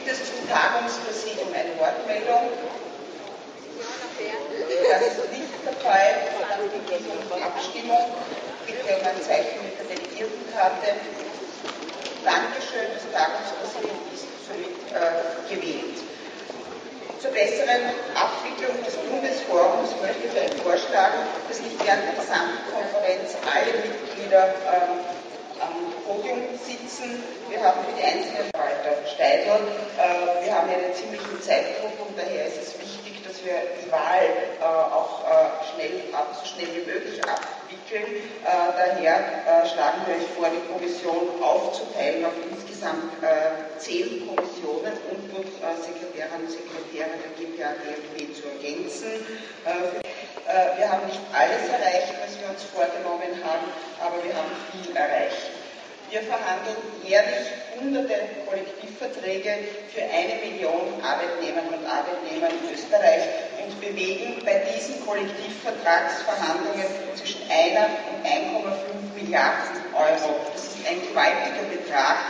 Gibt es zum Tagungspräsidium eine Wortmeldung? Das ist nicht der Fall. Dann beginnt die Abstimmung. Bitte um ein Zeichen mit der Delegiertenkarte. Dankeschön, das Tagungspräsidium ist somit gewählt. Zur besseren Abwicklung des Bundesforums möchte ich vorschlagen, dass nicht während der Gesamtkonferenz alle Mitglieder am Podium sitzen. Wir haben für die einzelnen Walter Steidl, wir haben ja einen ziemlichen Zeitdruck und daher ist es wichtig, dass wir die Wahl auch so schnell wie möglich abwickeln. Daher schlagen wir euch vor, die Kommission aufzuteilen auf insgesamt 10 Kommissionen und durch Sekretärinnen und Sekretäre der GPA DFB zu ergänzen. Wir haben nicht alles erreicht, was wir uns vorgenommen haben, aber wir haben viel erreicht. Wir verhandeln jährlich hunderte Kollektivverträge für 1 Million Arbeitnehmerinnen und Arbeitnehmer in Österreich und bewegen bei diesen Kollektivvertragsverhandlungen zwischen 1 und 1,5 Milliarden Euro. Das ist ein gewaltiger Betrag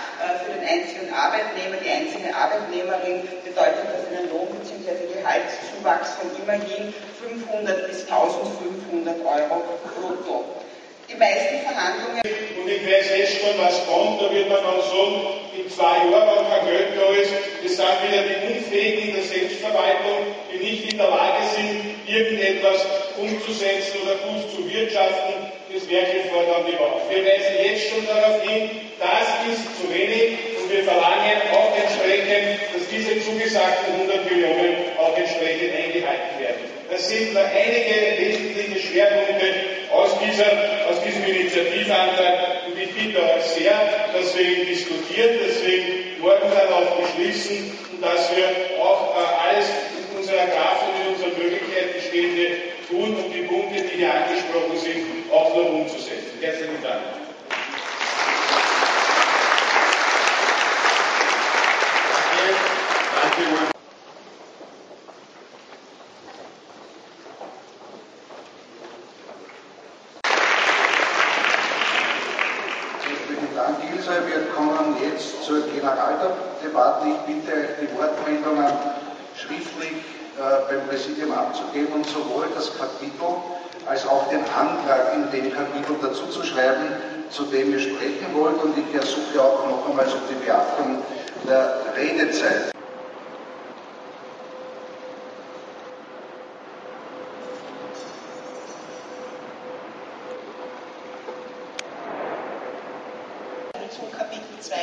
für den einzelnen Arbeitnehmer. Die einzelne Arbeitnehmerin bedeutet das einen Lohn bzw. Gehaltszuwachs von immerhin 500 bis 1500 Euro brutto. Die meisten Verhandlungen. Und ich weiß jetzt schon, was kommt. Da wird man dann sagen, in 2 Jahren, wenn kein Geld da ist, das sind wieder die Unfähigen in der Selbstverwaltung, die nicht in der Lage sind, irgendetwas umzusetzen oder gut zu wirtschaften. Das Werkel fordern die Wahl. Wir weisen jetzt schon darauf hin, das ist zu wenig und wir verlangen auch entsprechend, dass diese zugesagten 100 Millionen auch entsprechend eingehalten werden. Das sind nur einige wesentliche Schwerpunkte aus diesem Initiativantrag und ich bitte euch sehr, dass wir ihn diskutieren, dass wir ihn morgen dann auch beschließen und dass wir auch alles in unserer Kraft und in unseren Möglichkeiten Stehende tun, um die Punkte, die hier angesprochen sind, auch noch umzusetzen. Herzlichen Dank. Danke. Wir kommen jetzt zur Generaldebatte. Ich bitte euch, die Wortmeldungen schriftlich beim Präsidium abzugeben und sowohl das Kapitel als auch den Antrag in dem Kapitel dazu zu schreiben, zu dem ihr sprechen wollt. Und ich ersuche auch noch einmal um die Beachtung der Redezeit. Zum Kapitel 2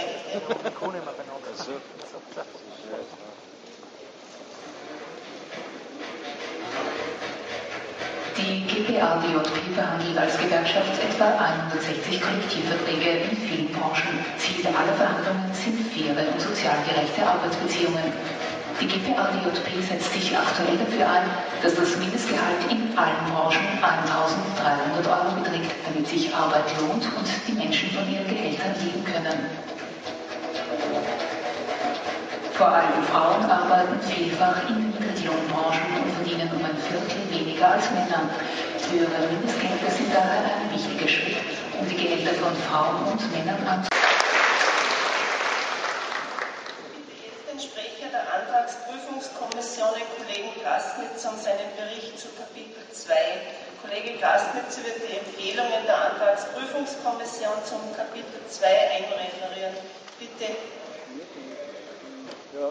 Die GPA DJP verhandelt als Gewerkschaft etwa 160 Kollektivverträge in vielen Branchen. Ziel aller Verhandlungen sind faire und sozial gerechte Arbeitsbeziehungen. Die GPA DJP setzt sich aktuell dafür ein, dass das Mindestgehalt in allen Branchen 1.300 Euro beträgt, damit sich Arbeit lohnt und die Menschen von ihren Gehältern leben können. Vor allem Frauen arbeiten vielfach in Niedriglohnbranchen und verdienen um ein Viertel weniger als Männer. Höhere Mindestgehälter sind daher ein wichtiger Schritt, um die Gehälter von Frauen und Männern anzupassen. Den Sprecher der Antragsprüfungskommission, den Kollegen Grasnitz, um seinen Bericht zu Kapitel 2. Kollege Grasnitz wird die Empfehlungen der Antragsprüfungskommission zum Kapitel 2 einreferieren. Bitte. Ja.